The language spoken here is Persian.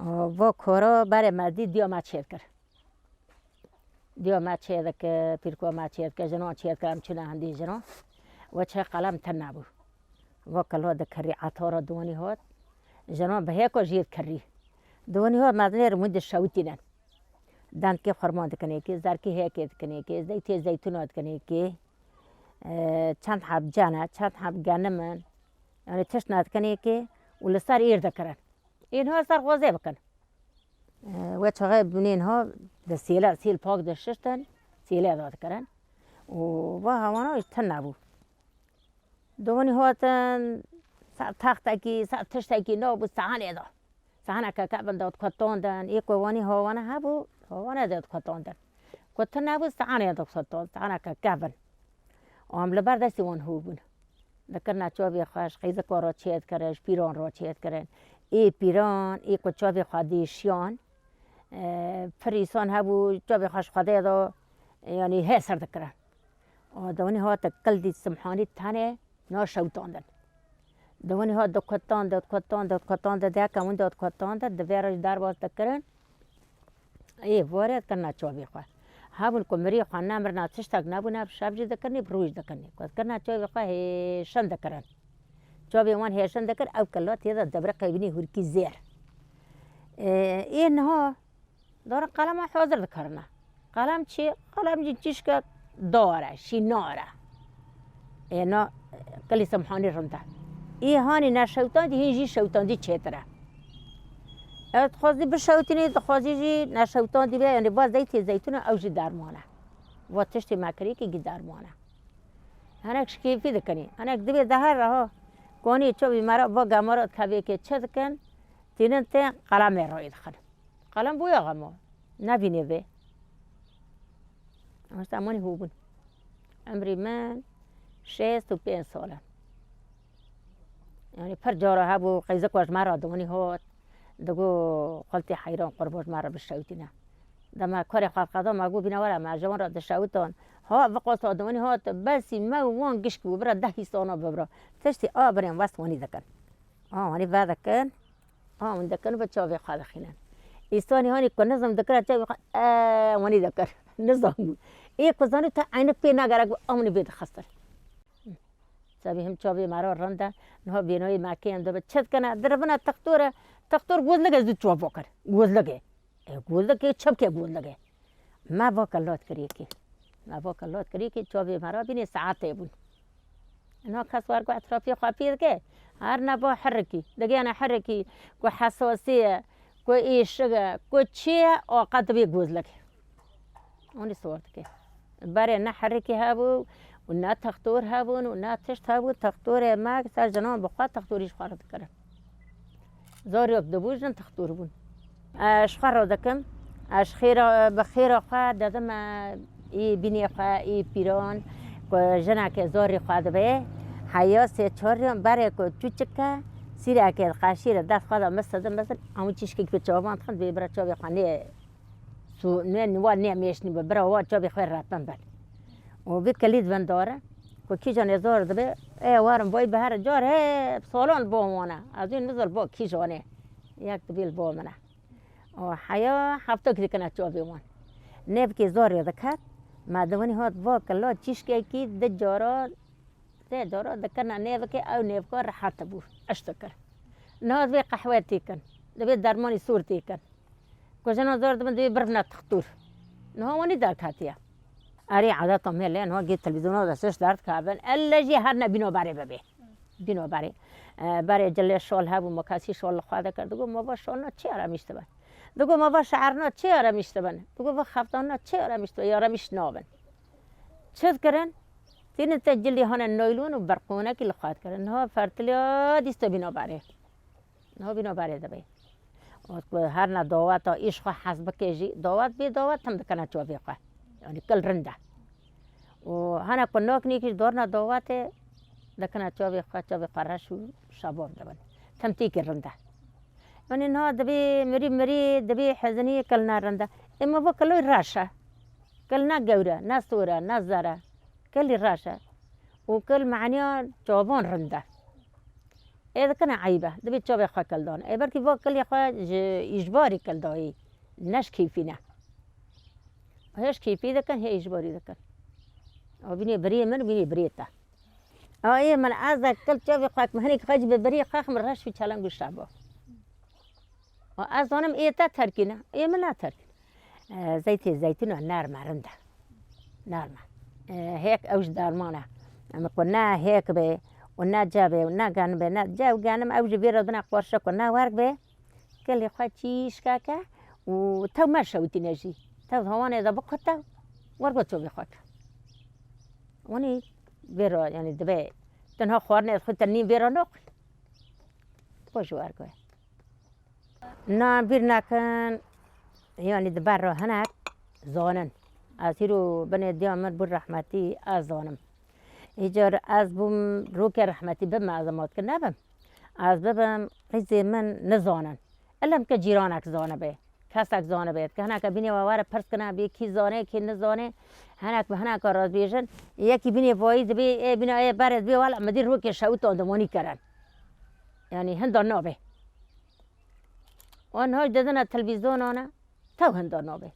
و کورا برای مدی دیا ما چید کرد دیا ما چید که پیرکو ما چید که جنو چید کردم چونه هندی جنو و چه قلم تن نبو و کلا دکری عطارا دوانی هات جنو به هیکو جید کری دوانی هات مدنی رمود شوتینن دند که خرمان دکنه که زرکی هیکی دکنه که زیتی زیتون دکنه که چند حب جانه چند حب گنمن یعنی تشت ندکنه که ولی سر ایر دکرن اینها سر غازه بکن و چقدر بنین ها د سیل پاک دشتن سیله داد کردن و هوانا تن نبود دوانی هاتن سر تخت کی سر تشت کی نبود سحنه که کبن داد کتاندن یک وانی هوانا هبو هوانا داد کتاندن کتن نبود سحنه داد کتاند سحنه که کبن عمل برداشتی وان هوبون دکرنا چوبی خواهش خیز کارا چید کرش پیران را چید کرن ای پیران ای کو چوبی خادیشیان فریسان هبو چوبی خواهش خاده دا یعنی هسر دکرن دوانی ها تکل دی سمحانی تانه ناشوتاندن دوانی ها دو کتان ده کمون داد کتان ده دویرش در باز دکرن ای وارد کرنا چوبی خواه هابون کمری خانه مرنا تشتاق نبونه شب جد دکرنی بروج دکرنی کد کرنا چوبی خواه هشن دکرن چوبی وان هشن دکر او کلات یه دبر قیبینی هرکی زیر اینها دارن قلم حاضر دکرنه قلم چی؟ قلم چیش که داره شیناره اینا کلی سمحانی رنده ای هانی نشوتان دی هنجی شوتان دی چیتره خواستی بشوتینی خواستی جی نشوتان دی بیا یعنی باز زیتی زیتون او جی درمانه و تشتی مکری که گی درمانه هنک شکیفی دکنی هنک دی بیا دهر رها کنی چو بیمارا با گمارات کبی که چه دکن تینن تین قلم رای دخن قلم بویا غما نبینه به مستمانی هوبون عمری من 65 ساله یعنی پر جارا هبو قیزه کواش مرا دوانی هات دگو خالتی حیران قرباش مرا بشوتینه دما کار خالق قضا مگو بینوارا مرجوان را دشوتان ها وقت دوانی هات بسی ما وان گشکو برا 10 سانا ببرا تشتی بریم وست وانی دکن وانی بعد کن من دکن بچاوی خال خینن ایستانی هانی که نظم دکر چاوی خال وانی دکر نظام بود ای کزانی تا عین پی نگرگ امنی بید خستر سبی هم چاوی مرا رنده نه بینوی مکی هم دو چت کنه دربنا تختور گوز لگه زود چوب بکر گوز لگه چپ که گوز لگه ما با کلات کری که چاوی مرا بینی ساعته بود نه کسوار کو اطرافی خافیر که هر نبا حرکی دگه انا حرکی کو حساسیه کو ایشگه کو چیه اوقات بی گوز لگه اونی صورت که برای نه حرکی هبو و نه تختور هبون و نه تشت هبو تختور ما سر جنان بخواه تختوریش خارد کرد زاری اک دبوجن تختور بون اشخار رو دکم اشخیر بخیر خواه دادم ای بینی خواه ای پیران که جنه که زاری خواه به حیا سه چهار برای که چوچکه سیره که قاشیر دست خواه مستدم مثلا همون چیش که بچه خند بیبره چا بخواه سو نه میشنی برا و چا بخواه راتن بل و بی کلید بنداره که کی جان ازار دبه وارم بای به هر جار سالان با مانه از این نزل با کی جانه یک دبیل با منه و حیا هفته که کنه چا بیوان نب که زار دکت مادوانی هات با کلا چیش که کی د جارا دکنه نب که او نب کار راحت بود اشتکر ناز به قهوه تیکن دبی درمانی سور تیکن کجا زار دبن دبی برف نتختور نه وانی در کاتیه اری عادت میل نه گیت تلویزیون دستش درد کردن الجی هر نبینو باره ببی بینو باره برای جل شال ها و مکاسی شال خواده کرد دگو ما با شال نه چی آرامیش تبن دگو ما با شعر نه چی آرامیش تبن دگو با خفتان نه چی آرامیش تبن آرامیش نابن چه کردن تین تجلی هان نایلون و برقونه کی لخواد کردن نه فرتلیا دیست بینو باره نه بینو باره دبی هر نه دعوت عشق حسب کیجی دعوت بی دعوت هم دکنه چوبی خواه یعنی کل رنده و هنه کناک نیکیش دورنا دعوت دکنه چوبی خواه رشو شباب دبن تمتی که رنده یعنی نه دبی مری دبی حزنی کل نه رنده اما با کلوی راشه کل نه گوره نه سوره نه زره کلی راشه و کل معنی جوابان رنده ایده کنه عیبه دبی چاوی خواه کل دان ای برکی با کلی خواه اجباری کل دایی نش کیفی نه هیش کیفی دکن هی اجباری دکن او بینی بری من بینی بری تا ای من از کل چاوی خواه مهنی که خواهی بری خواه من رش فی چلنگو شبا از آنم ایتا ترکینه ای من نه ترکینه زیتون نرمه رنده نرمه هيك اوج درمانه اما كنا هيك به ونا جابه ونا كان به نا جاو كانم اوج بيرد بنا قرشه كنا ورق به قال لي خوات شيش كاكا وتو ما شوتي نجي تو هون اذا بقطه ورقته بخوات وني بيرو يعني دبي تنها خوارني خد تنين بيرو نوق خوش ورقه نا بيرنا كان يعني دبر هناك زانن آتیرو بنی دیامر بر رحمتی از آنم ایجار از بوم رو که رحمتی بم معظمات که نبم از ببم قیزی من نزانن الان که جیرانک زانه به کسک زانه بید که هنک بینی واره پرس کنه بی کی زانه کی نزانه هنک به هنک راز بیشن یکی بینی وایز بی ای بینی ای برد بی والا مدیر رو که شوت آدمانی کردن یعنی هندان نابه آنها دیدن تلویزیون آنها تو هندان نابه